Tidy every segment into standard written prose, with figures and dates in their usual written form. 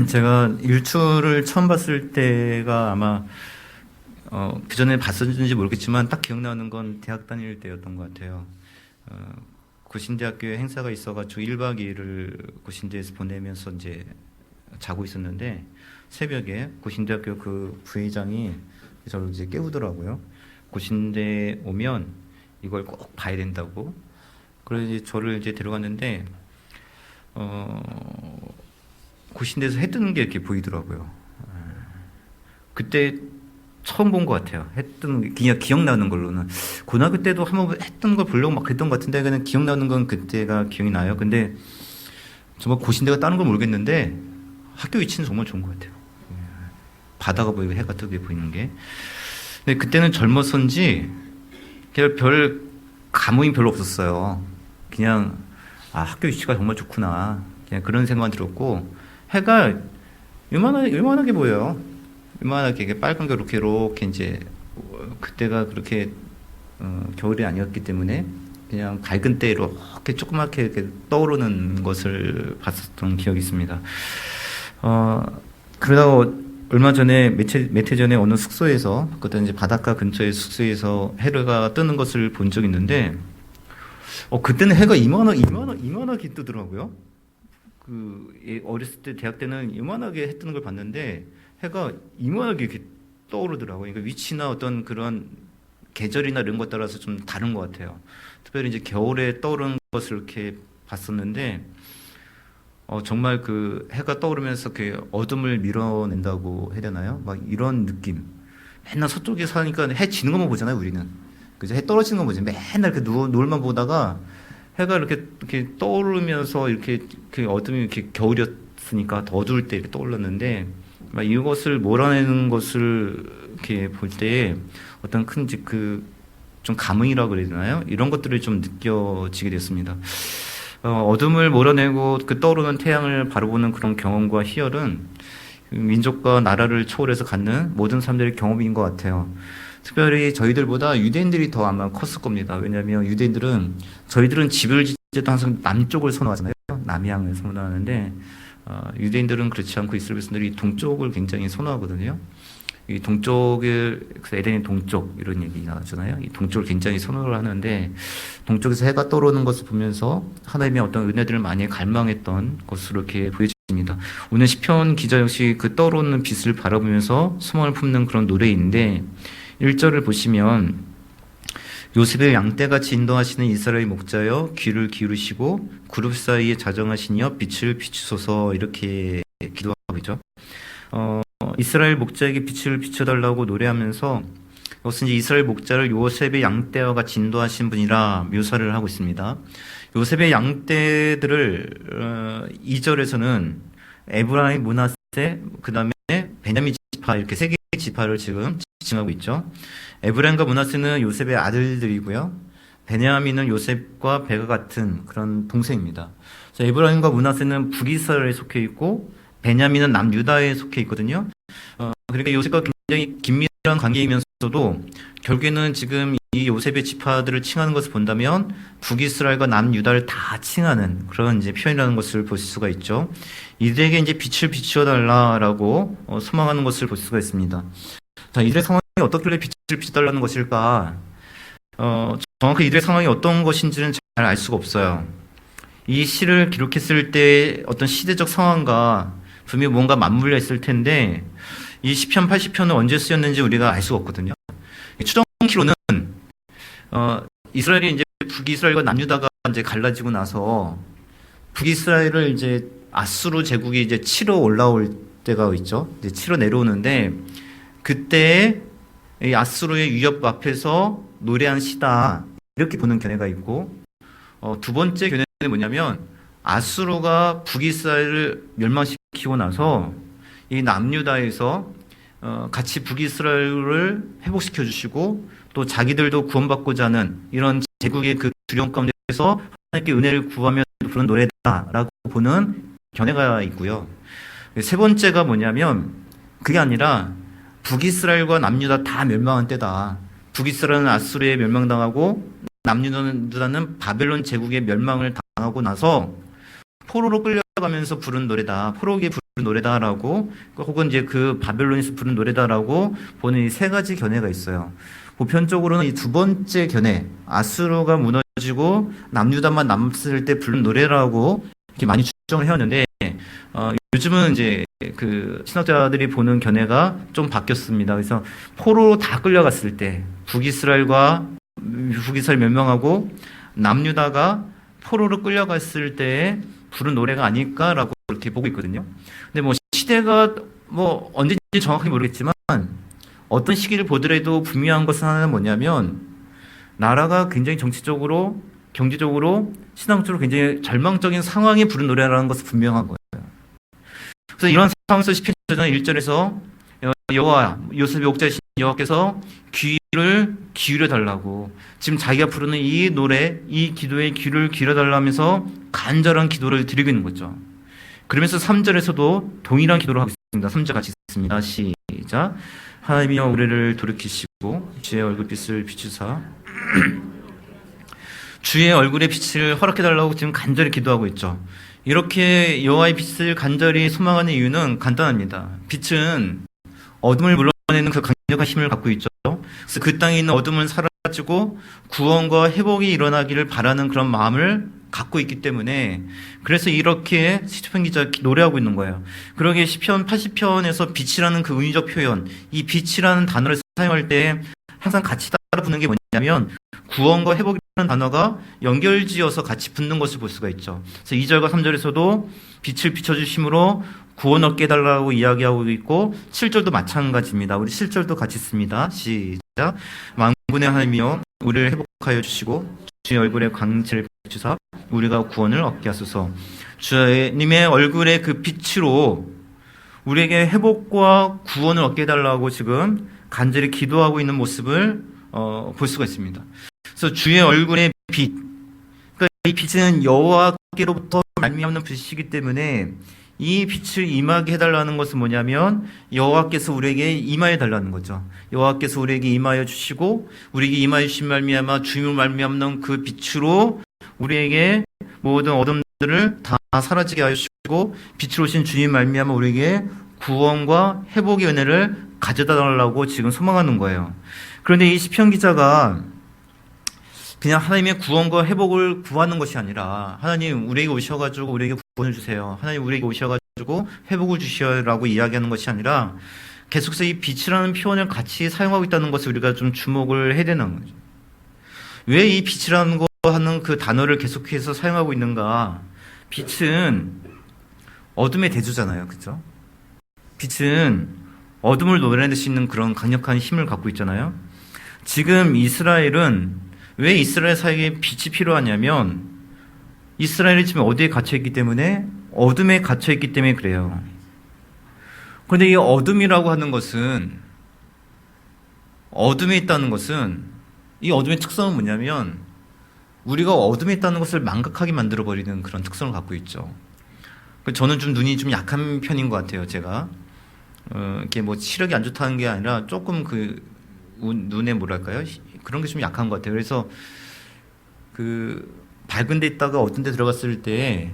제가 일출을 처음 봤을 때가 아마 그 전에 봤었는지 모르겠지만 딱 기억나는 건 대학 다닐 때였던 것 같아요. 고신대학교에 행사가 있어가지고 1박 2일을 고신대에서 보내면서 이제 자고 있었는데 새벽에 고신대학교 그 부회장이 저를 이제 깨우더라고요. 고신대 오면 이걸 꼭 봐야 된다고. 그래서 이제 저를 이제 데려갔는데 고신대에서 해 뜨는 게 이렇게 보이더라고요. 그때 처음 본 것 같아요. 했던 그냥 기억나는 걸로는 고등학교 때도 한번 했던 걸 보려고 막 했던 것 같은데 그냥 기억나는 건 그때가 기억이 나요. 근데 정말 고신대가 다른 걸 모르겠는데 학교 위치는 정말 좋은 것 같아요. 바다가 보이고 해가 뜨게 보이는 게. 근데 그때는 젊었었는지 그냥 별 감흥이 별로 없었어요. 그냥 학교 위치가 정말 좋구나. 그냥 그런 생각만 들었고 해가 요만하게 보여요. 요만하게 빨간 게 이렇게 이제 그때가 그렇게 겨울이 아니었기 때문에 그냥 밝은 때 이렇게 조그맣게 이렇게 떠오르는 것을 봤었던 기억이 있습니다. 그러다가 얼마 전에 며칠 전에 어느 숙소에서 그때 이제 바닷가 근처의 숙소에서 해가 뜨는 것을 본 적이 있는데 그때는 해가 이만하게 뜨더라고요. 어렸을 때 대학 때는 이만하게 해 뜨는 걸 봤는데 해가 이만하게 이렇게 떠오르더라고요. 그러니까 위치나 어떤 그런 계절이나 이런 것 따라서 좀 다른 것 같아요. 특별히 이제 겨울에 떠오르는 것을 이렇게 봤었는데 정말 그 해가 떠오르면서 그 어둠을 밀어낸다고 해야 되나요? 막 이런 느낌. 맨날 서쪽에 사니까 해 지는 것만 보잖아요, 우리는. 그죠? 해 떨어지는 거 보지. 맨날 그 노을만 보다가 해가 이렇게 떠오르면서 이렇게 그 어둠이 이렇게 겨울이었으니까 더 어두울 때 이렇게 떠올랐는데 막 이것을 몰아내는 것을 이렇게 볼 때 어떤 큰 좀 감흥이라고 그래야 되나요? 이런 것들을 좀 느껴지게 됐습니다. 어둠을 몰아내고 그 떠오르는 태양을 바라보는 그런 경험과 희열은 민족과 나라를 초월해서 갖는 모든 사람들의 경험인 것 같아요. 특별히 저희들보다 유대인들이 더 아마 컸을 겁니다. 왜냐하면 저희들은 집을 짓을 때도 항상 남쪽을 선호하잖아요. 남향을 선호하는데 유대인들은 그렇지 않고 이스라엘 백성들이 동쪽을 굉장히 선호하거든요. 이 동쪽을 에덴의 동쪽 이런 얘기 나왔잖아요. 이 동쪽을 굉장히 선호를 하는데 동쪽에서 해가 떠오르는 것을 보면서 하나님의 어떤 은혜들을 많이 갈망했던 것으로 이렇게 보여집니다. 오늘 시편 기자 역시 그 떠오르는 빛을 바라보면서 소망을 품는 그런 노래인데 1절을 보시면 요셉의 양떼같이 인도하시는 이스라엘 목자여 귀를 기울이시고 그룹 사이에 자정하시니여 빛을 비추소서 이렇게 기도하고 있죠. 이스라엘 목자에게 빛을 비춰달라고 노래하면서 이것은 이제 이스라엘 목자를 요셉의 양떼와 같이 인도하신 분이라 묘사를 하고 있습니다. 요셉의 양떼들을 2절에서는 에브라임, 므낫세, 그 다음에 베냐민 지파 이렇게 세 개의 지파를 지금 지칭하고 있죠. 에브라임과 므낫세는 요셉의 아들들이고요. 베냐민은 요셉과 배가 같은 그런 동생입니다. 그래서 에브라임과 므낫세는 북이스라엘에 속해 있고 베냐민은 남유다에 속해 있거든요. 그러니까 요셉과 굉장히 긴밀한 관계이면서도 결국에는 지금 이 요셉의 지파들을 칭하는 것을 본다면 북이스라엘과 남유다를 다 칭하는 그런 이제 표현이라는 것을 볼 수가 있죠. 이들에게 이제 빛을 비추어달라라고 소망하는 것을 볼 수가 있습니다. 자, 이들의 상황이 어떻길래 빛을 비춰달라는 것일까? 정확히 이들의 상황이 어떤 것인지는 잘 알 수가 없어요. 이 시를 기록했을 때 어떤 시대적 상황과 분명히 뭔가 맞물려 있을 텐데 이 시편 80편은 언제 쓰였는지 우리가 알 수가 없거든요. 추정키로는 이스라엘이 이제 북이스라엘과 남유다가 이제 갈라지고 나서 북이스라엘을 이제 아수르 제국이 이제 치러 올라올 때가 있죠. 이제 치러 내려오는데 그때 이 아수르의 위협 앞에서 노래한 시다 이렇게 보는 견해가 있고 두 번째 견해는 뭐냐면 아수르가 북이스라엘을 멸망시키고 나서 이 남유다에서 같이 북이스라엘을 회복시켜 주시고 또 자기들도 구원받고자 하는 이런 제국의 그 두려움 가운데서 하나님께 은혜를 구하며 부르는 노래다라고 보는 견해가 있고요. 세 번째가 뭐냐면 그게 아니라 북이스라엘과 남유다 다 멸망한 때다. 북이스라엘은 아수르에 멸망당하고 남유다는 바벨론 제국의 멸망을 당하고 나서 포로로 끌려가면서 부른 노래다. 포로기에 노래다라고, 혹은 이제 그 바벨론에서 부른 노래다라고 보는 이 세 가지 견해가 있어요. 보편적으로는 이 두 번째 견해, 아수르가 무너지고 남유다만 남았을 때 부른 노래라고 이렇게 많이 추정을 해왔는데, 요즘은 이제 그 신학자들이 보는 견해가 좀 바뀌었습니다. 그래서 포로로 다 끌려갔을 때 북이스라엘 멸망하고 남유다가 포로로 끌려갔을 때 부른 노래가 아닐까라고 이렇게 보고 있거든요. 근데 뭐 시대가 뭐 언제인지 정확히 모르겠지만 어떤 시기를 보더라도 분명한 것은 하나는 뭐냐면 나라가 굉장히 정치적으로, 경제적으로, 신앙적으로 굉장히 절망적인 상황에 부른 노래라는 것은 분명한 거예요. 그래서 이런 상황에서 시편 1절에서 여호와, 요셉의 옥자이신 여호와께서 귀를 기울여 달라고, 지금 자기가 부르는 이 노래, 이 기도에 귀를 기울여 달라면서 간절한 기도를 드리고 있는 거죠. 그러면서 3절에서도 동일한 기도를 하고 있습니다. 3절 같이 있습니다. 시작. 하나님이여 우리를 돌이키시고 주의 얼굴빛을 비추사 주의 얼굴의 빛을 허락해달라고 지금 간절히 기도하고 있죠. 이렇게 여호와의 빛을 간절히 소망하는 이유는 간단합니다. 빛은 어둠을 물러내는 그 강력한 힘을 갖고 있죠. 그래서 그 땅에 있는 어둠은 사라지고 구원과 회복이 일어나기를 바라는 그런 마음을 갖고 있기 때문에, 그래서 이렇게 시편 기자 노래하고 있는 거예요. 그러기에 시편 80편에서 빛이라는 그 의미적 표현, 이 빛이라는 단어를 사용할 때 항상 같이 따라 붙는 게 뭐냐면 구원과 회복이라는 단어가 연결지어서 같이 붙는 것을 볼 수가 있죠. 그래서 2절과 3절에서도 빛을 비춰주심으로 구원 얻게 해달라고 이야기하고 있고, 7절도 마찬가지입니다. 우리 7절도 같이 씁니다. 시작. 만군의 하나님이여 우리를 회복하여 주시고 주의 얼굴에 광채를 비추사 우리가 구원을 얻게 하소서. 주님의 얼굴의 그 빛으로 우리에게 회복과 구원을 얻게 해달라고 지금 간절히 기도하고 있는 모습을 볼 수가 있습니다. 그래서 주의 얼굴의 빛, 그러니까 이 빛은 여호와께로부터 말미암는 빛이기 때문에 이 빛을 임하게 해달라는 것은 뭐냐면 여호와께서 우리에게 임하여 달라는 거죠. 여호와께서 우리에게 임하여 주시고 우리에게 임하여 주신 말미암아 주님을 말미암는 그 빛으로 우리에게 모든 어둠들을 다 사라지게 하여 주시고 빛으로 오신 주님 말미암아 우리에게 구원과 회복의 은혜를 가져다 달라고 지금 소망하는 거예요. 그런데 이 시편 기자가 그냥 하나님의 구원과 회복을 구하는 것이 아니라 하나님 우리에게 오셔가지고 우리에게 구원을 주세요, 하나님 우리에게 오셔가지고 회복을 주시라고 이야기하는 것이 아니라 계속해서 이 빛이라는 표현을 같이 사용하고 있다는 것을 우리가 좀 주목을 해야 되는 거죠. 왜 이 빛이라는 거 하는 그 단어를 계속해서 사용하고 있는가? 빛은 어둠의 대조잖아요, 그렇죠? 빛은 어둠을 노래낼 수 있는 그런 강력한 힘을 갖고 있잖아요. 지금 이스라엘은 왜 이스라엘 사이에 빛이 필요하냐면 이스라엘이 지금 어디에 갇혀있기 때문에, 어둠에 갇혀있기 때문에 그래요. 그런데 이 어둠이라고 하는 것은, 어둠에 있다는 것은, 이 어둠의 특성은 뭐냐면 우리가 어둠에 있다는 것을 망각하게 만들어버리는 그런 특성을 갖고 있죠. 저는 좀 눈이 좀 약한 편인 것 같아요, 제가. 이게 뭐 시력이 안 좋다는 게 아니라 조금 그 눈에 뭐랄까요? 그런 게 좀 약한 것 같아요. 그래서 그 밝은 데 있다가 어떤 데 들어갔을 때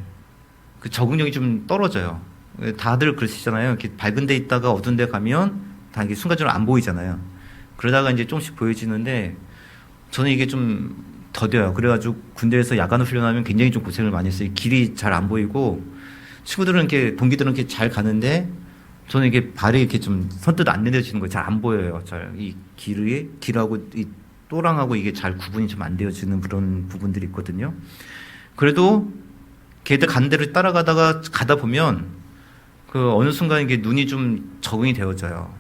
그 적응력이 좀 떨어져요. 다들 그러시잖아요. 이렇게 밝은 데 있다가 어떤 데 가면 다 이게 순간적으로 안 보이잖아요. 그러다가 이제 조금씩 보여지는데 저는 이게 좀 더뎌요. 그래가지고 군대에서 야간 훈련하면 굉장히 좀 고생을 많이 했어요. 길이 잘 안 보이고 친구들은 이렇게, 동기들은 이렇게 잘 가는데 저는 이게 발이 이렇게 좀 선뜻 안 내려지는 거예요. 잘 안 보여요. 잘 이 길하고 이 또랑하고 이게 잘 구분이 좀 안 되어지는 그런 부분들이 있거든요. 그래도 걔들 간 대로 따라가다가 가다 보면 그 어느 순간 이게 눈이 좀 적응이 되어져요.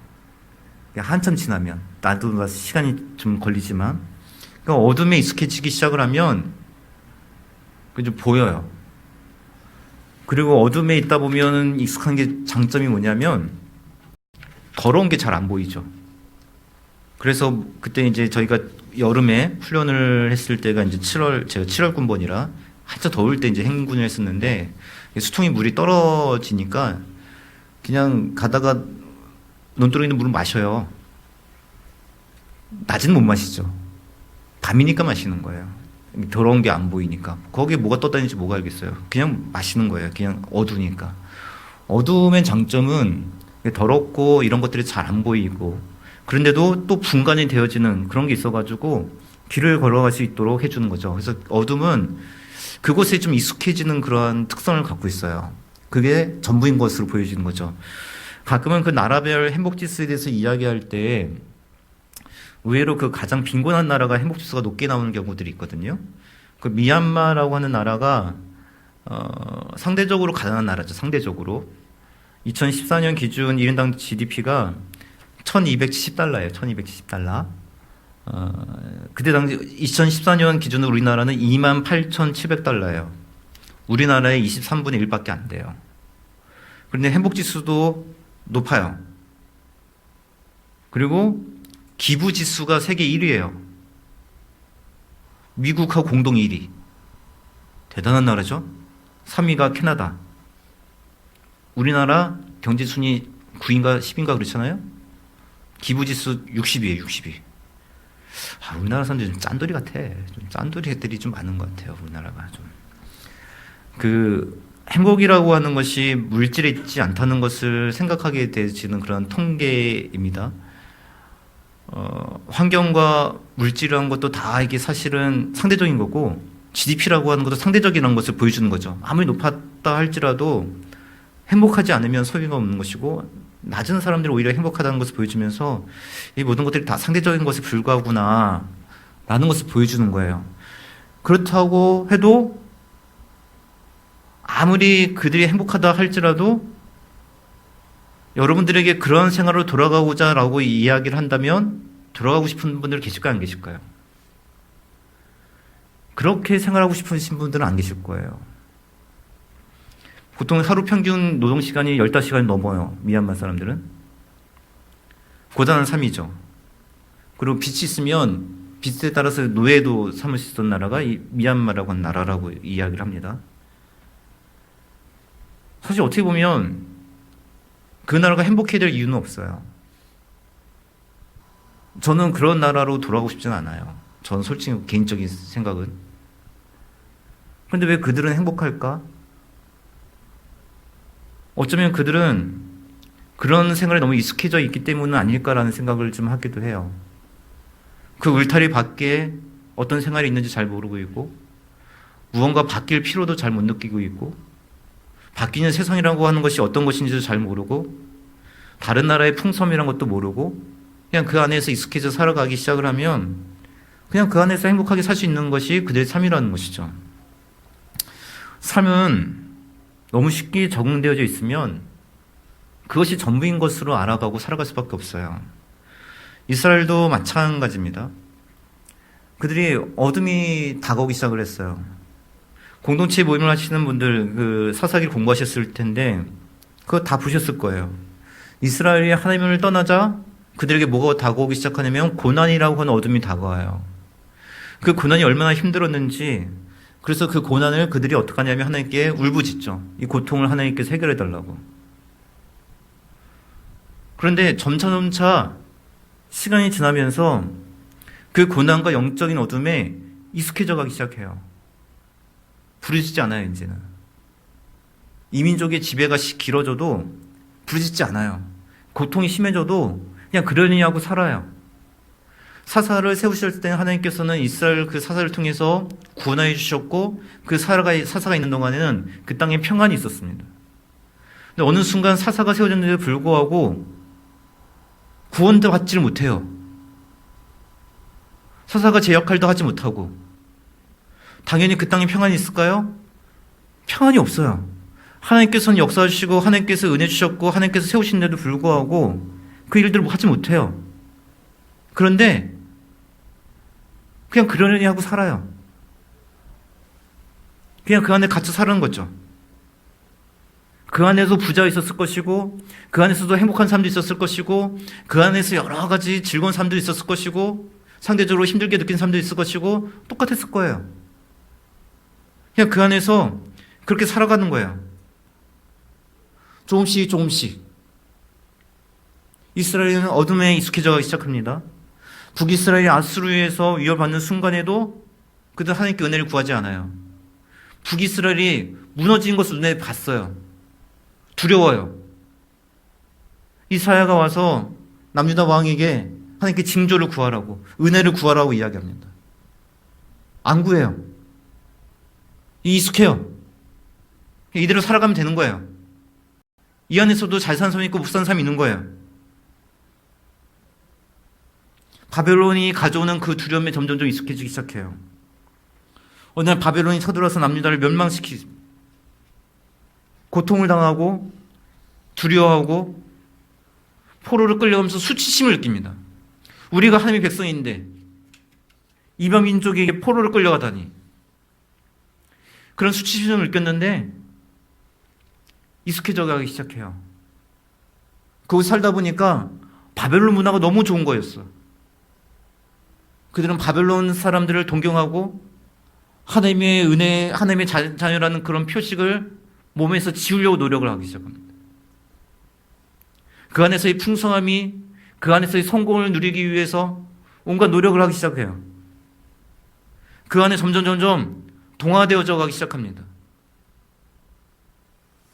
한참 지나면, 나도 시간이 좀 걸리지만, 그러니까 어둠에 익숙해지기 시작을 하면 그 좀 보여요. 그리고 어둠에 있다 보면 익숙한 게 장점이 뭐냐면 더러운 게 잘 안 보이죠. 그래서 그때 이제 저희가 여름에 훈련을 했을 때가 이제 7월, 제가 7월 군번이라 한참 더울 때 이제 행군을 했었는데 수통이 물이 떨어지니까 그냥 가다가 논두렁 있는 물을 마셔요. 낮에는 못 마시죠. 밤이니까 마시는 거예요. 더러운 게 안 보이니까. 거기에 뭐가 떠다니는지 뭐가 알겠어요. 그냥 마시는 거예요. 그냥 어두우니까. 어둠의 장점은 더럽고 이런 것들이 잘 안 보이고, 그런데도 또 분간이 되어지는 그런 게 있어가지고 길을 걸어갈 수 있도록 해주는 거죠. 그래서 어둠은 그곳에 좀 익숙해지는 그러한 특성을 갖고 있어요. 그게 전부인 것으로 보여지는 거죠. 가끔은 그 나라별 행복지수에 대해서 이야기할 때 의외로 그 가장 빈곤한 나라가 행복지수가 높게 나오는 경우들이 있거든요. 그 미얀마라고 하는 나라가 상대적으로 가난한 나라죠. 상대적으로 2014년 기준 1인당 GDP가 1270달러예요. 1270달러. 그때 당시 2014년 기준으로 우리나라는 28,700달러예요. 우리나라의 23분의 1밖에 안 돼요. 그런데 행복지수도 높아요. 그리고 기부지수가 세계 1위예요. 미국하고 공동 1위. 대단한 나라죠. 3위가 캐나다. 우리나라 경제순위 9인가 10인가 그렇잖아요. 기부지수 60이에요. 60위. 우리나라 사람들이 좀 짠돌이 같아. 좀 짠돌이 애들이 좀 많은 것 같아요. 우리나라가 좀. 그 행복이라고 하는 것이 물질에 있지 않다는 것을 생각하게 되지는 그런 통계입니다. 환경과 물질이라는 것도 다 이게 사실은 상대적인 거고, GDP라고 하는 것도 상대적이라는 것을 보여주는 거죠. 아무리 높았다 할지라도 행복하지 않으면 소비가 없는 것이고, 낮은 사람들이 오히려 행복하다는 것을 보여주면서 이 모든 것들이 다 상대적인 것에 불과하구나 라는 것을 보여주는 거예요. 그렇다고 해도 아무리 그들이 행복하다 할지라도 여러분들에게 그런 생활로 돌아가고자 라고 이야기를 한다면 돌아가고 싶은 분들 계실까요? 안 계실까요? 그렇게 생활하고 싶으신 분들은 안 계실 거예요. 보통 하루 평균 노동시간이 15시간이 넘어요. 미얀마 사람들은. 고단한 삶이죠. 그리고 빚이 있으면 빚에 따라서 노예도 삼을 수 있던 나라가 이 미얀마라고 하는 나라라고 이야기를 합니다. 사실 어떻게 보면 그 나라가 행복해야 될 이유는 없어요. 저는 그런 나라로 돌아가고 싶지는 않아요. 저는 솔직히 개인적인 생각은. 그런데 왜 그들은 행복할까? 어쩌면 그들은 그런 생활에 너무 익숙해져 있기 때문은 아닐까라는 생각을 좀 하기도 해요. 그 울타리 밖에 어떤 생활이 있는지 잘 모르고 있고, 무언가 바뀔 필요도 잘 못 느끼고 있고, 바뀌는 세상이라고 하는 것이 어떤 것인지도 잘 모르고, 다른 나라의 풍섬이란 것도 모르고, 그냥 그 안에서 익숙해져 살아가기 시작을 하면 그냥 그 안에서 행복하게 살 수 있는 것이 그들의 삶이라는 것이죠. 삶은 너무 쉽게 적응되어져 있으면 그것이 전부인 것으로 알아가고 살아갈 수밖에 없어요. 이스라엘도 마찬가지입니다. 그들이 어둠이 다가오기 시작을 했어요. 공동체 모임을 하시는 분들 그 사사기를 공부하셨을 텐데 그거 다 보셨을 거예요. 이스라엘이 하나님을 떠나자 그들에게 뭐가 다가오기 시작하냐면 고난이라고 하는 어둠이 다가와요. 그 고난이 얼마나 힘들었는지, 그래서 그 고난을 그들이 어떻게 하냐면 하나님께 울부짖죠. 이 고통을 하나님께서 해결해 달라고. 그런데 점차 시간이 지나면서 그 고난과 영적인 어둠에 익숙해져 가기 시작해요. 부르짖지 않아요, 이제는. 이민족의 지배가 길어져도 부르짖지 않아요. 고통이 심해져도 그냥 그러려니 하고 살아요. 사사를 세우실 때 하나님께서는 이스라엘 그 사사를 통해서 구원하여 주셨고, 그 사사가 있는 동안에는 그 땅에 평안이 있었습니다. 근데 어느 순간 사사가 세워졌는데도 불구하고 구원도 받지를 못해요. 사사가 제 역할도 하지 못하고. 당연히 그 땅에 평안이 있을까요? 평안이 없어요. 하나님께서는 역사하시고 하나님께서 은혜 주셨고 하나님께서 세우신데도 불구하고 그 일들을 하지 못해요. 그런데 그냥 그러려니 하고 살아요. 그냥 그 안에 갇혀 사는 거죠. 그 안에서 부자가 있었을 것이고, 그 안에서도 행복한 사람도 있었을 것이고, 그 안에서 여러 가지 즐거운 사람도 있었을 것이고, 상대적으로 힘들게 느낀 사람도 있을 것이고, 똑같았을 거예요. 그냥 그 안에서 그렇게 살아가는 거예요. 조금씩. 이스라엘은 어둠에 익숙해져 가기 시작합니다. 북이스라엘이 아수르에서 위협받는 순간에도 그들 하나님께 은혜를 구하지 않아요. 북이스라엘이 무너진 것을 눈에 봤어요. 두려워요. 이사야가 와서 남유다 왕에게 하나님께 징조를 구하라고, 은혜를 구하라고 이야기합니다. 안 구해요. 익숙해요. 이대로 살아가면 되는 거예요. 이 안에서도 잘 사는 사람이 있고 못 사는 사람이 있는 거예요. 바벨론이 가져오는 그 두려움에 점점 익숙해지기 시작해요. 어느 날 바벨론이 서들어서 남유다를 멸망시키고 고통을 당하고 두려워하고 포로를 끌려가면서 수치심을 느낍니다. 우리가 하나님의 백성인데 이방 민족에게 포로를 끌려가다니, 그런 수치심을 느꼈는데 익숙해져 가기 시작해요. 거기 살다 보니까 바벨론 문화가 너무 좋은 거였어. 그들은 바벨론 사람들을 동경하고 하나님의 은혜, 하나님의 자녀라는 그런 표식을 몸에서 지우려고 노력을 하기 시작합니다. 그 안에서의 풍성함이, 그 안에서의 성공을 누리기 위해서 온갖 노력을 하기 시작해요. 그 안에 점점 동화되어져 가기 시작합니다.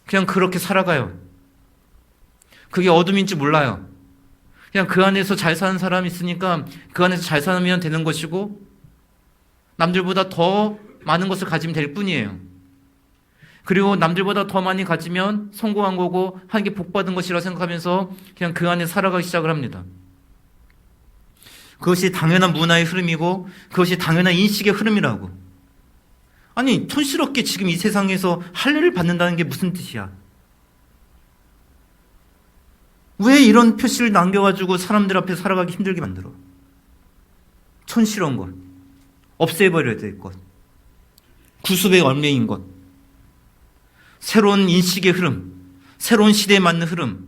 그냥 그렇게 살아가요. 그게 어둠인지 몰라요. 그냥 그 안에서 잘 사는 사람이 있으니까 그 안에서 잘 살면 되는 것이고 남들보다 더 많은 것을 가지면 될 뿐이에요. 그리고 남들보다 더 많이 가지면 성공한 거고 하나님께 복 받은 것이라 생각하면서 그냥 그 안에 살아가기 시작을 합니다. 그것이 당연한 문화의 흐름이고 그것이 당연한 인식의 흐름이라고. 아니, 촌스럽게 지금 이 세상에서 할례를 받는다는 게 무슨 뜻이야? 왜 이런 표시를 남겨가지고 사람들 앞에 살아가기 힘들게 만들어? 촌스러운 것, 없애버려야 될 것, 구습의 얼매인 것, 새로운 인식의 흐름, 새로운 시대에 맞는 흐름,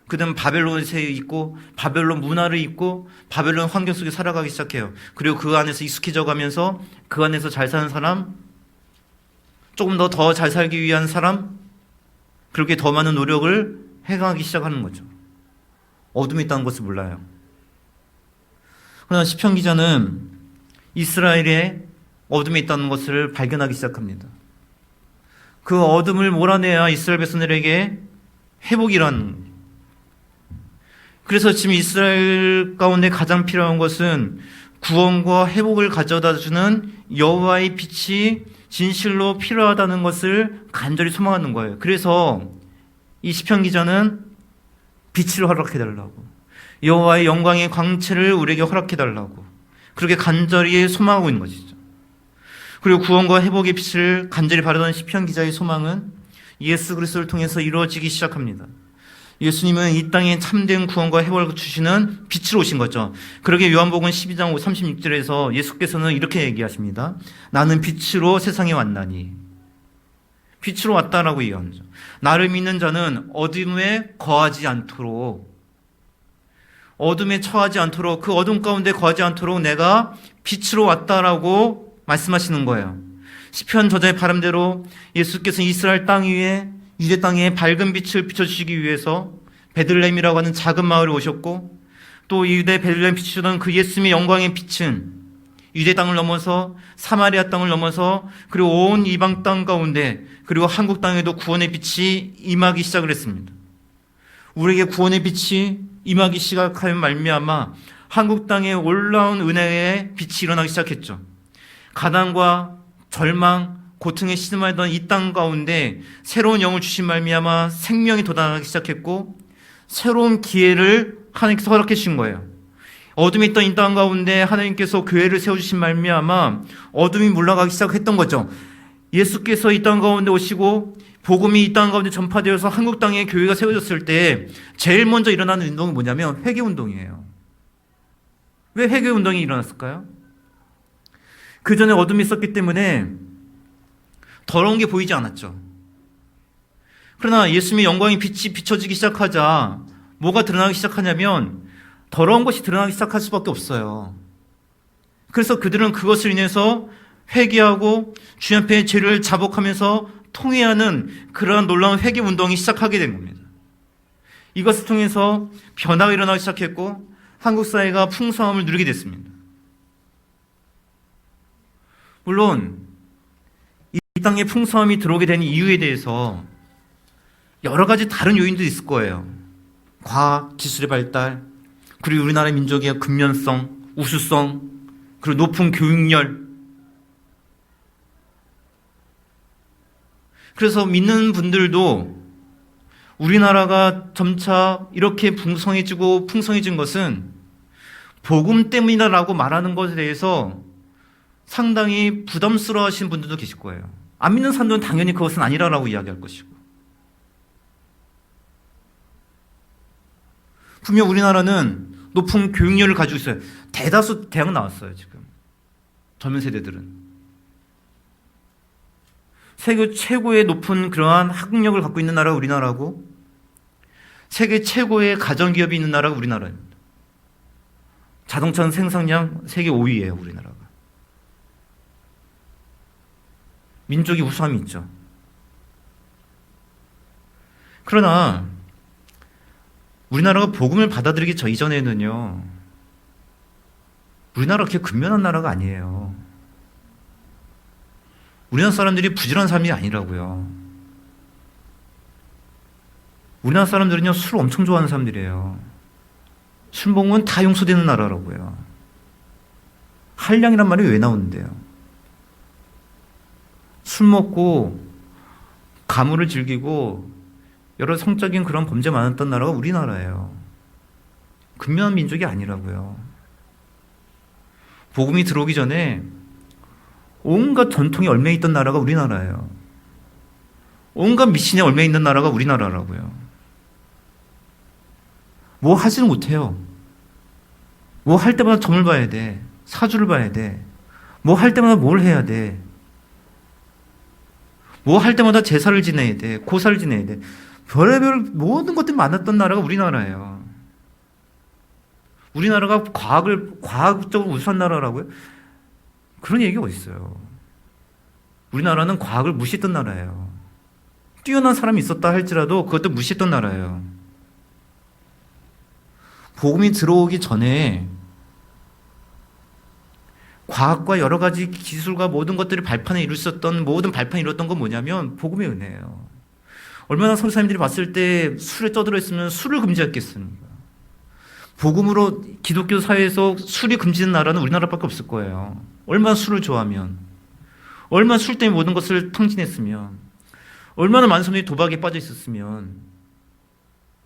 그다음 바벨론에 있고 바벨론 문화를 입고 바벨론 환경 속에 살아가기 시작해요. 그리고 그 안에서 익숙해져 가면서 그 안에서 잘 사는 사람, 조금 더 잘 살기 위한 사람, 그렇게 더 많은 노력을 해가기 시작하는 거죠. 어둠이 있다는 것을 몰라요. 그러나 시편 기자는 이스라엘에 어둠이 있다는 것을 발견하기 시작합니다. 그 어둠을 몰아내야 이스라엘 백성들에게 회복이라는 거예요. 그래서 지금 이스라엘 가운데 가장 필요한 것은 구원과 회복을 가져다 주는 여호와의 빛이 진실로 필요하다는 것을 간절히 소망하는 거예요. 그래서 이 시편 기자는 빛을 허락해달라고, 여호와의 영광의 광채를 우리에게 허락해달라고 그렇게 간절히 소망하고 있는 것이죠. 그리고 구원과 회복의 빛을 간절히 바라던 시편 기자의 소망은 예수 그리스도를 통해서 이루어지기 시작합니다. 예수님은 이 땅에 참된 구원과 회복을 주시는 빛으로 오신 거죠. 그러게 요한복음 12장 36절에서 예수께서는 이렇게 얘기하십니다. 나는 빛으로 세상에 왔나니. 빛으로 왔다라고 얘기하죠. 나를 믿는 자는 어둠에 거하지 않도록, 어둠에 처하지 않도록, 그 어둠 가운데 거하지 않도록 내가 빛으로 왔다라고 말씀하시는 거예요. 시편 저자의 바람대로 예수께서 이스라엘 땅 위에, 유대 땅에 밝은 빛을 비춰주시기 위해서 베들레헴이라고 하는 작은 마을에 오셨고, 또 유대 베들레헴 비추던 그 예수님의 영광의 빛은 유대 땅을 넘어서 사마리아 땅을 넘어서 그리고 온 이방 땅 가운데, 그리고 한국 땅에도 구원의 빛이 임하기 시작을 했습니다. 우리에게 구원의 빛이 임하기 시작하면 말미암아 한국 땅에 올라온 은혜의 빛이 일어나기 시작했죠. 가난과 절망, 고통에 시름하던 이 땅 가운데 새로운 영을 주신 말미암아 생명이 돋아나기 시작했고, 새로운 기회를 하나님께서 허락해 주신 거예요. 어둠이 있던 이 땅 가운데 하나님께서 교회를 세워주신 말미암아 어둠이 물러가기 시작했던 거죠. 예수께서 이 땅 가운데 오시고 복음이 이 땅 가운데 전파되어서 한국 땅에 교회가 세워졌을 때 제일 먼저 일어나는 운동이 뭐냐면 회개운동이에요. 왜 회개운동이 일어났을까요? 그 전에 어둠이 있었기 때문에 더러운 게 보이지 않았죠. 그러나 예수님의 영광의 빛이 비춰지기 시작하자 뭐가 드러나기 시작하냐면 더러운 것이 드러나기 시작할 수밖에 없어요. 그래서 그들은 그것을 인해서 회개하고 주님 앞에 죄를 자복하면서 통회하는 그러한 놀라운 회개 운동이 시작하게 된 겁니다. 이것을 통해서 변화가 일어나기 시작했고 한국 사회가 풍성함을 누리게 됐습니다. 물론 이 땅에 풍성함이 들어오게 된 이유에 대해서 여러 가지 다른 요인도 있을 거예요. 과학, 기술의 발달, 그리고 우리나라 민족의 근면성, 우수성, 그리고 높은 교육열. 그래서 믿는 분들도 우리나라가 점차 이렇게 풍성해지고 풍성해진 것은 복음 때문이다라고 말하는 것에 대해서 상당히 부담스러워 하시는 분들도 계실 거예요. 안 믿는 사람들은 당연히 그것은 아니라고 이야기할 것이고. 분명 우리나라는 높은 교육열을 가지고 있어요. 대다수 대학 나왔어요, 지금. 젊은 세대들은. 세계 최고의 높은 그러한 학력을 갖고 있는 나라가 우리나라고, 세계 최고의 가전기업이 있는 나라가 우리나라입니다. 자동차 생산량 세계 5위예요, 우리나라가. 민족이 우수함이 있죠. 그러나 우리나라가 복음을 받아들이기 이전에는요, 우리나라가 그렇게 근면한 나라가 아니에요. 우리나라 사람들이 부지런한 사람이 아니라고요. 우리나라 사람들은요, 술 엄청 좋아하는 사람들이에요. 술 먹으면 다 용서되는 나라라고요. 한량이란 말이 왜 나오는데요? 술 먹고 가물을 즐기고 여러 성적인 그런 범죄 많았던 나라가 우리나라예요. 근면한 민족이 아니라고요. 복음이 들어오기 전에 온갖 전통이 얽매여 있던 나라가 우리나라예요. 온갖 미신에 얽매여 있는 나라가 우리나라라고요. 뭐 하지는 못해요. 뭐 할 때마다 점을 봐야 돼. 사주를 봐야 돼. 뭐 할 때마다 뭘 해야 돼. 뭐 할 때마다 제사를 지내야 돼. 고사를 지내야 돼. 별의별 모든 것들이 많았던 나라가 우리나라예요. 우리나라가 과학적으로 우수한 나라라고요? 그런 얘기가 어디 있어요. 우리나라는 과학을 무시했던 나라예요. 뛰어난 사람이 있었다 할지라도 그것도 무시했던 나라예요. 복음이 들어오기 전에 과학과 여러 가지 기술과 모든 것들이 발판에 이루었던 모든 발판이 이뤘던 건 뭐냐면 복음의 은혜예요. 얼마나 선생님들이 봤을 때 술에 떠들어 있으면 술을 금지했겠습니까? 복음으로 기독교 사회에서 술이 금지된 나라는 우리나라밖에 없을 거예요. 얼마나 술을 좋아하면, 얼마나 술 때문에 모든 것을 탕진했으면, 얼마나 많은 사람들이 도박에 빠져 있었으면,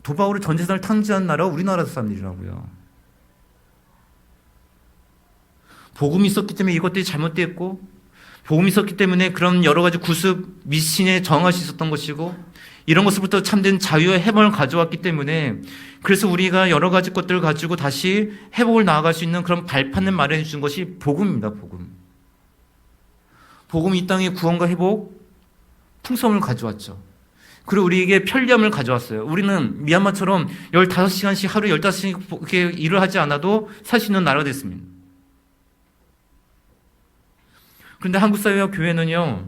도박으로 전 재산을 탕진한 나라가 우리나라 사람들이라고요. 복음이 있었기 때문에 이것들이 잘못됐고, 복음이 있었기 때문에 그런 여러 가지 구습, 미신에 정할 수 있었던 것이고, 이런 것으로부터 참된 자유와 해방을 가져왔기 때문에, 그래서 우리가 여러 가지 것들을 가지고 다시 회복을 나아갈 수 있는 그런 발판을 마련해 주는 것이 복음입니다, 복음. 복음이 이 땅에 구원과 회복, 풍성을 가져왔죠. 그리고 우리에게 편리함을 가져왔어요. 우리는 미얀마처럼 15시간씩 하루에 15시간 이렇게 일을 하지 않아도 살 수 있는 나라가 됐습니다. 그런데 한국 사회와 교회는요,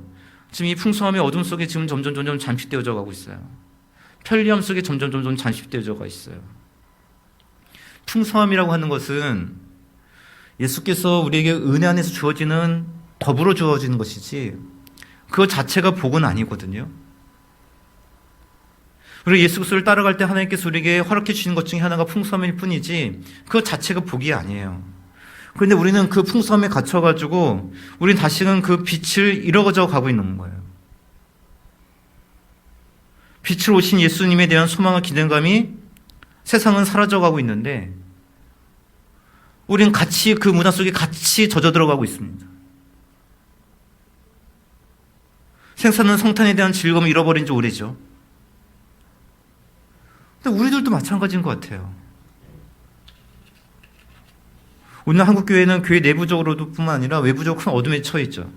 지금 이 풍성함의 어둠 속에 지금 점점 잠식되어져 가고 있어요. 편리함 속에 점점 잠식되어져 가 있어요. 풍성함이라고 하는 것은 예수께서 우리에게 은혜 안에서 주어지는, 더불어 주어지는 것이지 그것 자체가 복은 아니거든요. 그리고 예수 그리스도를 따라갈 때 하나님께서 우리에게 허락해 주시는 것 중에 하나가 풍성함일 뿐이지 그것 자체가 복이 아니에요. 그런데 우리는 그 풍성함에 갇혀가지고 우리는 다시는 그 빛을 잃어져 가고 있는 거예요. 빛을 오신 예수님에 대한 소망과 기대감이 세상은 사라져가고 있는데 우리는 같이 그 문화 속에 같이 젖어 들어가고 있습니다. 생사는 성탄에 대한 즐거움을 잃어버린 지 오래죠. 근데 우리들도 마찬가지인 것 같아요. 오늘 한국교회는 교회 내부적으로도 뿐만 아니라 외부적으로 큰 어둠에 처해 있죠.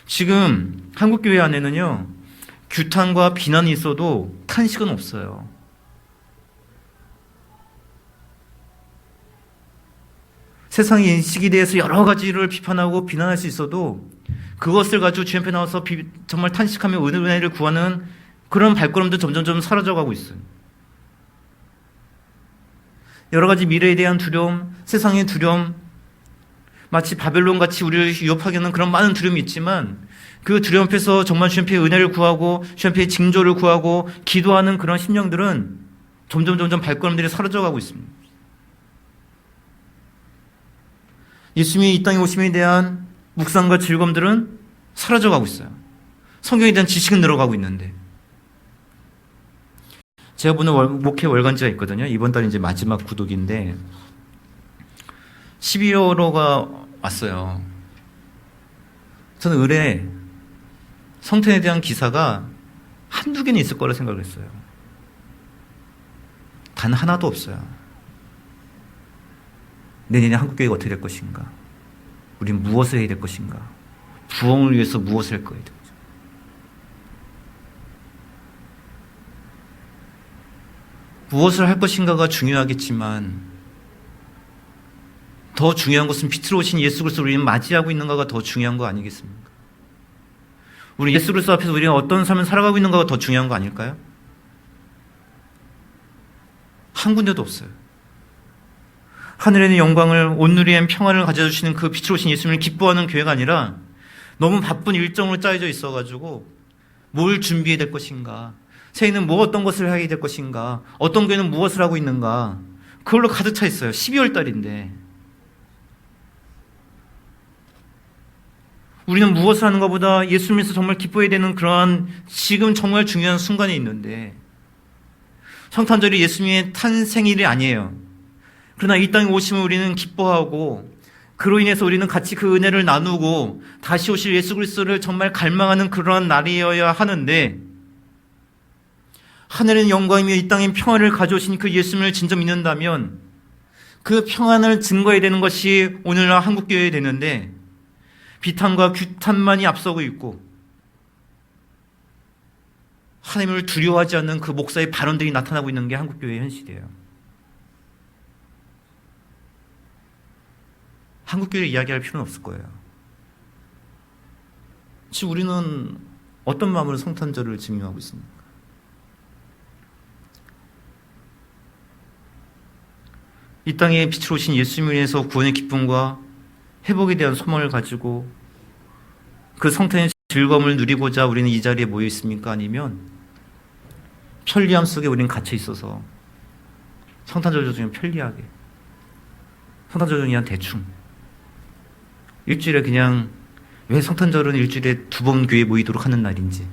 지금 한국교회 안에는요, 규탄과 비난이 있어도 탄식은 없어요. 세상의 인식에 대해서 여러 가지를 비판하고 비난할 수 있어도 그것을 가지고 주변에 나와서 정말 탄식하며 은혜를 구하는 그런 발걸음도 점점 사라져가고 있어요. 여러 가지 미래에 대한 두려움, 세상의 두려움, 마치 바벨론같이 우리를 위협하게 하는 그런 많은 두려움이 있지만 그 두려움 앞에서 정말 주님 앞에 은혜를 구하고 주님 앞에 징조를 구하고 기도하는 그런 심령들은 점점 발걸음들이 사라져가고 있습니다. 예수님이 이 땅에 오심에 대한 묵상과 즐거움들은 사라져가고 있어요. 성경에 대한 지식은 늘어가고 있는데, 제가 보는 목회 월간지가 있거든요. 이번 달 이제 마지막 구독인데 12월호가 왔어요. 저는 의뢰 성탄에 대한 기사가 한두 개는 있을 거라 생각을 했어요. 단 하나도 없어요. 내년에 한국교회가 어떻게 될 것인가? 우린 무엇을 해야 될 것인가? 부흥을 위해서 무엇을 할 거예요? 무엇을 할 것인가가 중요하겠지만 더 중요한 것은 빛으로 오신 예수 그리스도를 우리는 맞이하고 있는가가 더 중요한 거 아니겠습니까? 우리 예수 그리스도 앞에서 우리는 어떤 삶을 살아가고 있는가가 더 중요한 거 아닐까요? 한 군데도 없어요. 하늘에 있는 영광을, 온누리엔 평안을 가져주시는 그 빛으로 오신 예수님을 기뻐하는 교회가 아니라 너무 바쁜 일정으로 짜여져 있어가지고 뭘 준비해야 될 것인가, 새해는 어떤 것을 해야 될 것인가, 어떤 교회는 무엇을 하고 있는가, 그걸로 가득 차 있어요. 12월 달인데 우리는 무엇을 하는 것보다 예수님에서 정말 기뻐해야 되는 그러한 지금 정말 중요한 순간에 있는데, 성탄절이 예수님의 탄생일이 아니에요. 그러나 이 땅에 오시면 우리는 기뻐하고 그로 인해서 우리는 같이 그 은혜를 나누고 다시 오실 예수 그리스도를 정말 갈망하는 그러한 날이어야 하는데, 하늘은 영광이며 이 땅에 평안을 가져오신 그 예수님을 진짜 믿는다면 그 평안을 증거해야 되는 것이 오늘날 한국교회에 되는데, 비탄과 규탄만이 앞서고 있고 하나님을 두려워하지 않는 그 목사의 발언들이 나타나고 있는 게 한국교회의 현실이에요. 한국교회를 이야기할 필요는 없을 거예요. 지금 우리는 어떤 마음으로 성탄절을 증명하고 있습니까? 이 땅에 빛으로 오신 예수님을 위해서 구원의 기쁨과 회복에 대한 소망을 가지고 그 성탄의 즐거움을 누리고자 우리는 이 자리에 모여 있습니까? 아니면 편리함 속에 우리는 갇혀 있어서 성탄절 중에 편리하게, 성탄절 중에 그냥 대충 일주일에 그냥, 왜 성탄절은 일주일에 2번 교회에 모이도록 하는 날인지,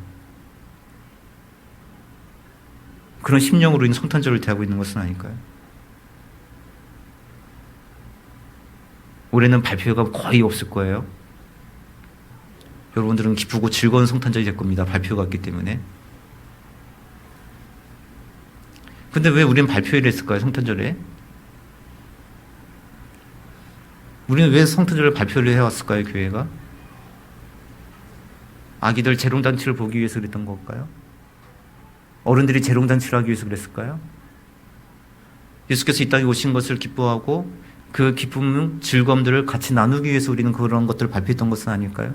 그런 심령으로 우리는 성탄절을 대하고 있는 것은 아닐까요? 올해는 발표회가 거의 없을 거예요. 여러분들은 기쁘고 즐거운 성탄절이 될 겁니다. 발표가 없기 때문에. 근데 왜 우리는 발표회를 했을까요? 성탄절에? 우리는 왜 성탄절에 발표를 해왔을까요? 교회가? 아기들 재롱잔치를 보기 위해서 그랬던 걸까요? 어른들이 재롱잔치를 하기 위해서 그랬을까요? 예수께서 이 땅에 오신 것을 기뻐하고 그 기쁨, 즐거움들을 같이 나누기 위해서 우리는 그런 것들을 발표했던 것은 아닐까요?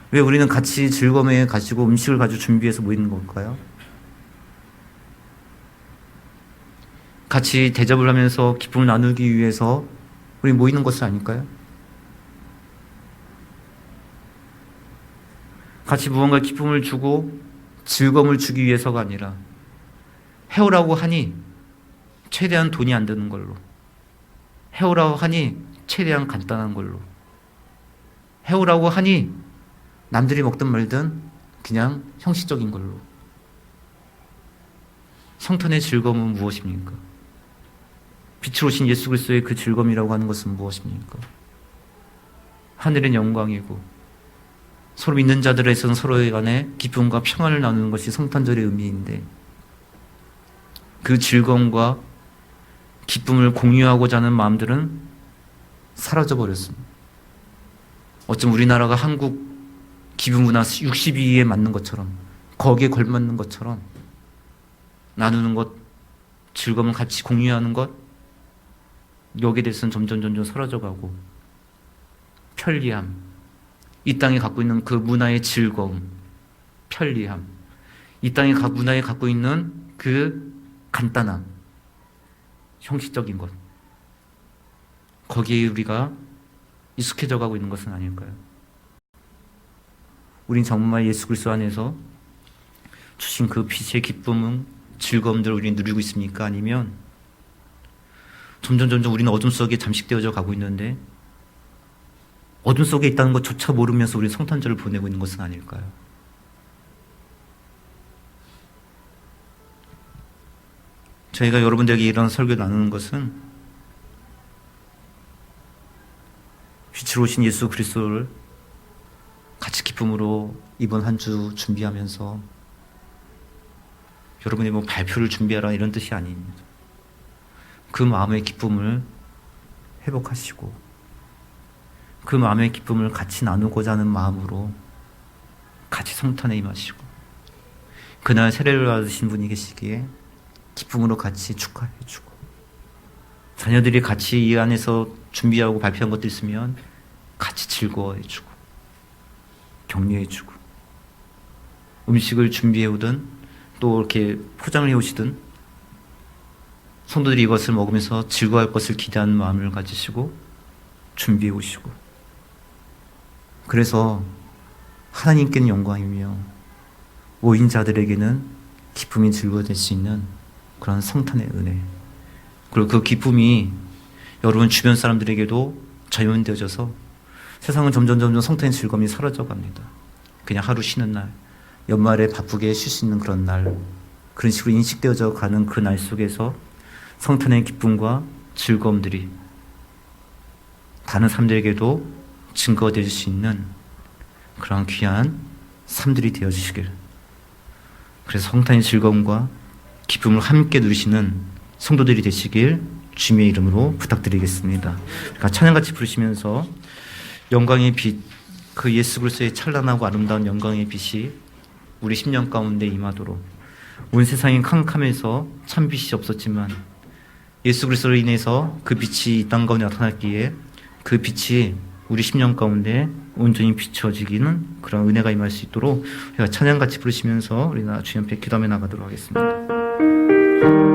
왜 우리는 같이 즐거움에 가지고 음식을 가지고 준비해서 모이는 걸까요? 같이 대접을 하면서 기쁨을 나누기 위해서 우리 모이는 것은 아닐까요? 같이 무언가 기쁨을 주고 즐거움을 주기 위해서가 아니라 해오라고 하니 최대한 돈이 안 드는 걸로, 해오라고 하니 최대한 간단한 걸로, 해오라고 하니 남들이 먹든 말든 그냥 형식적인 걸로. 성탄의 즐거움은 무엇입니까? 빛으로 오신 예수 그리스도의 그 즐거움이라고 하는 것은 무엇입니까? 하늘의 영광이고 서로 믿는 자들에서는 서로의 간에 기쁨과 평안을 나누는 것이 성탄절의 의미인데, 그 즐거움과 기쁨을 공유하고자 하는 마음들은 사라져버렸습니다. 어쩜 우리나라가 한국 기부문화 62에 맞는 것처럼, 거기에 걸맞는 것처럼 나누는 것, 즐거움을 같이 공유하는 것, 여기에 대해서는 점점 사라져가고, 편리함, 이 땅에 갖고 있는 그 문화의 즐거움, 편리함, 이 땅의 문화에 갖고 있는 그 간단함, 형식적인 것, 거기에 우리가 익숙해져 가고 있는 것은 아닐까요? 우린 정말 예수 그리스도 안에서 주신 그 빛의 기쁨은 즐거움들을 우리는 누리고 있습니까? 아니면 점점 우리는 어둠 속에 잠식되어져 가고 있는데 어둠 속에 있다는 것조차 모르면서 우리 성탄절을 보내고 있는 것은 아닐까요? 저희가 여러분들에게 이런 설교를 나누는 것은 빛으로 오신 예수 그리스도를 같이 기쁨으로 이번 한 주 준비하면서 여러분이 뭐 발표를 준비하라 이런 뜻이 아닙니다. 그 마음의 기쁨을 회복하시고 그 마음의 기쁨을 같이 나누고자 하는 마음으로 같이 성탄에 임하시고 그날 세례를 받으신 분이 계시기에 기쁨으로 같이 축하해주고 자녀들이 같이 이 안에서 준비하고 발표한 것도 있으면 같이 즐거워해주고 격려해주고 음식을 준비해오든 또 이렇게 포장을 해오시든 성도들이 이것을 먹으면서 즐거워할 것을 기대하는 마음을 가지시고 준비해 오시고 그래서 하나님께는 영광이며 모인 자들에게는 기쁨이 즐거워질 수 있는 그런 성탄의 은혜 그리고 그 기쁨이 여러분 주변 사람들에게도 전염되어져서 세상은 점점 성탄의 즐거움이 사라져 갑니다. 그냥 하루 쉬는 날 연말에 바쁘게 쉴 수 있는 그런 날 그런 식으로 인식되어져 가는 그 날 속에서 성탄의 기쁨과 즐거움들이 다른 사람들에게도 증거가 될 수 있는 그런 귀한 삶들이 되어주시길 그래서 성탄의 즐거움과 기쁨을 함께 누리시는 성도들이 되시길 주님의 이름으로 부탁드리겠습니다. 그러니까 찬양같이 부르시면서 영광의 빛, 그 예수 그리스도의 찬란하고 아름다운 영광의 빛이 우리 10년 가운데 임하도록 온 세상이 캄캄해서 참 빛이 없었지만 예수 그리스도로 인해서 그 빛이 이 땅 가운데 나타났기에 그 빛이 우리 10년 가운데 온전히 비춰지기는 그런 은혜가 임할 수 있도록 우리가 찬양같이 부르시면서 우리 주님 앞에 기도하며 나가도록 하겠습니다.